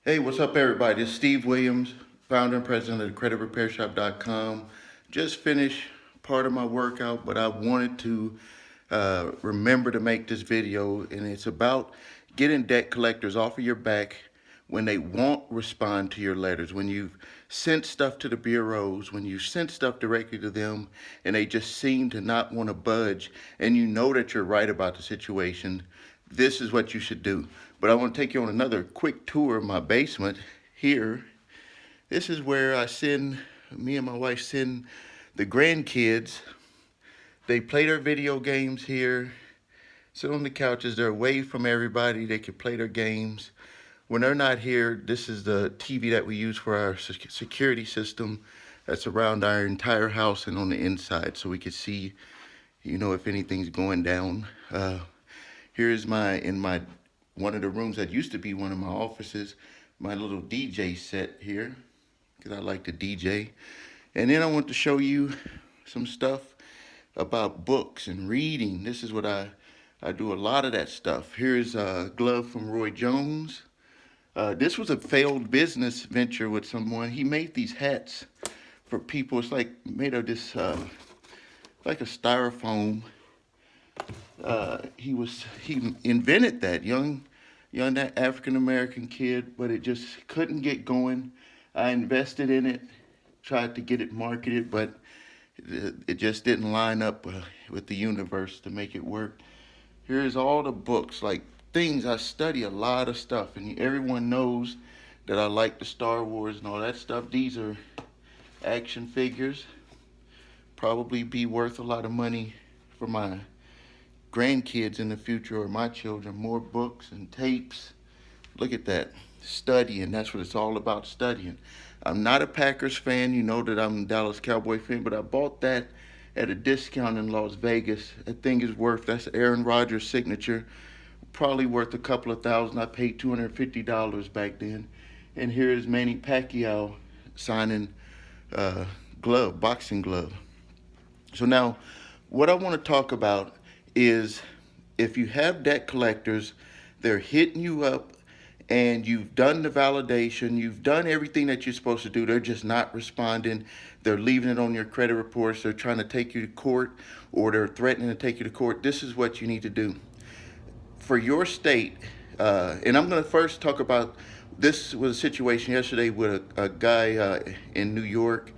Hey, what's up, everybody? It's Steve Williams, founder and president of creditrepairshop.com. Just finished part of my workout, but I wanted to remember to make this video, and it's about getting debt collectors off of your back when they won't respond to your letters, when you've sent stuff to the bureaus, when you sent stuff directly to them, and they just seem to not want to budge, and you know that you're right about the situation. This is what you should do. But I want to take you on another quick tour of my basement here. This is where me and my wife send the grandkids. They play their video games here, sit on the couches. They're away from everybody. They can play their games. When they're not here, this is the TV that we use for our security system that's around our entire house and on the inside, so we can see, if anything's going down. Here's in my one of the rooms that used to be one of my offices, my little DJ set here, because I like to DJ. And then I want to show you some stuff about books and reading. This is what I do a lot of that stuff. Here's a glove from Roy Jones. This was a failed business venture with someone. He made these hats for people. It's like made of this, like a styrofoam. He invented that young African American kid, but it just couldn't get going. I invested in it, tried to get it marketed, but it just didn't line up with the universe to make it work. Here's all the books, like things I study a lot of stuff, and everyone knows that I like the Star Wars and all that stuff. These are action figures, probably be worth a lot of money for my grandkids in the future, or my children. More books and tapes. Look at that. Studying. That's what it's all about, studying. I'm not a Packers fan. You know that I'm a Dallas Cowboy fan, but I bought that at a discount in Las Vegas. That thing is that's Aaron Rodgers' signature. Probably worth a couple of thousand. I paid $250 back then. And here is Manny Pacquiao signing boxing glove. So now, what I want to talk about is, if you have debt collectors, they're hitting you up and you've done the validation, you've done everything that you're supposed to do, they're just not responding, they're leaving it on your credit reports, they're trying to take you to court, or they're threatening to take you to court. This is what you need to do. For your state, and I'm going to first talk about, this was a situation yesterday with a guy in New York.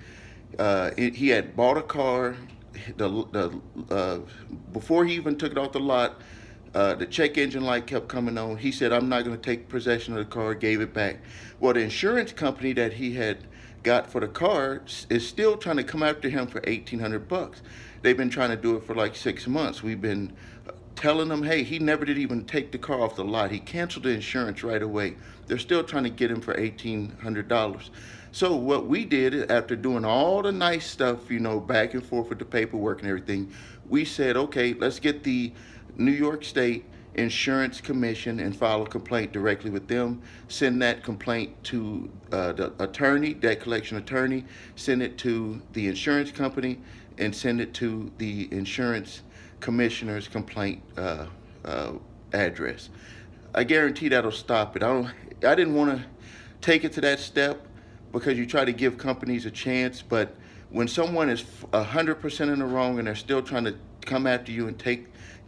He had bought a car. Before he even took it off the lot, the check engine light kept coming on. He said, "I'm not going to take possession of the car." Gave it back. Well, the insurance company that he had got for the car is still trying to come after him for $1,800. They've been trying to do it for like 6 months. We've been telling them, hey, he never did even take the car off the lot. He canceled the insurance right away. They're still trying to get him for $1,800. So what we did, after doing all the nice stuff, back and forth with the paperwork and everything, we said, okay, let's get the New York State Insurance Commission and file a complaint directly with them. Send that complaint to the attorney, debt collection attorney, send it to the insurance company, and send it to the insurance commissioner's complaint address. I guarantee that'll stop it. I didn't want to take it to that step, because you try to give companies a chance, but when someone is 100% in the wrong and they're still trying to come after you and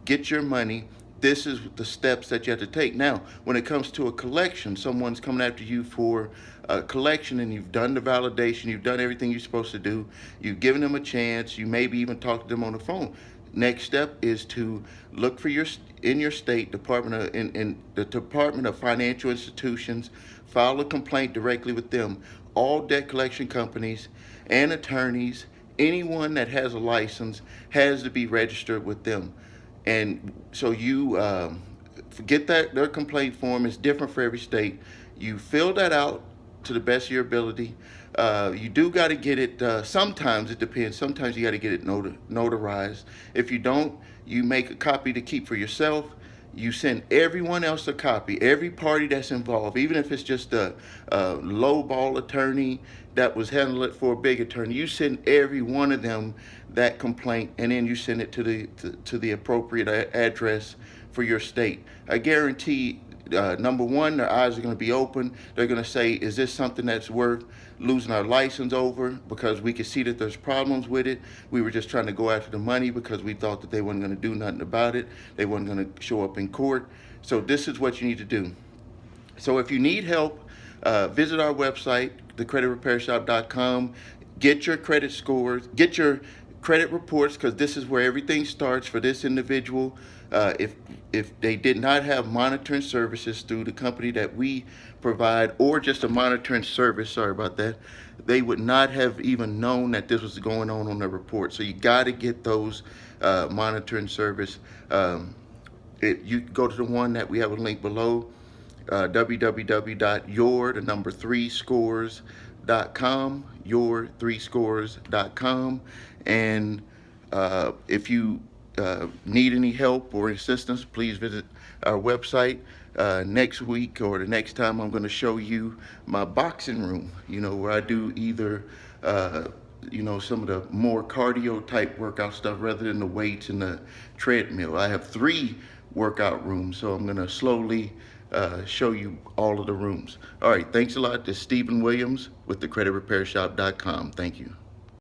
get your money, this is the steps that you have to take. Now, when it comes to a collection, someone's coming after you for a collection, and you've done the validation, you've done everything you're supposed to do, you've given them a chance, you maybe even talk to them on the phone. Next step is to look for in your state in the Department of Financial Institutions, file a complaint directly with them. All debt collection companies and attorneys, anyone that has a license, has to be registered with them. And so you get their complaint form. It's different for every state. You fill that out to the best of your ability. You do got to get it. Sometimes it depends. Sometimes you got to get it notarized. If you don't, you make a copy to keep for yourself. You send everyone else a copy, every party that's involved, even if it's just a low ball attorney that was handling it for a big attorney. You send every one of them that complaint, and then you send it to the appropriate address for your state. I guarantee number one, their eyes are going to be open. They're going to say, is this something that's worth losing our license over? Because we could see that there's problems with it. We were just trying to go after the money because we thought that they weren't going to do nothing about it. They weren't going to show up in court. So this is what you need to do. So if you need help, visit our website, thecreditrepairshop.com. Get your credit scores, get your credit reports, because this is where everything starts for this individual. If they did not have monitoring services through the company that we provide, or just a monitoring service, sorry about that, they would not have even known that this was going on their report. So you got to get those monitoring service. You go to the one that we have a link below, www.your3scores.com, your3scores.com. And if you need any help or assistance, please visit our website. Next week or the next time, I'm going to show you my boxing room, where I do either some of the more cardio type workout stuff rather than the weights and the treadmill. I have 3 workout rooms, so I'm going to slowly show you all of the rooms. All right, thanks a lot. This is Stephen Williams with thecreditrepairshop.com. Thank you.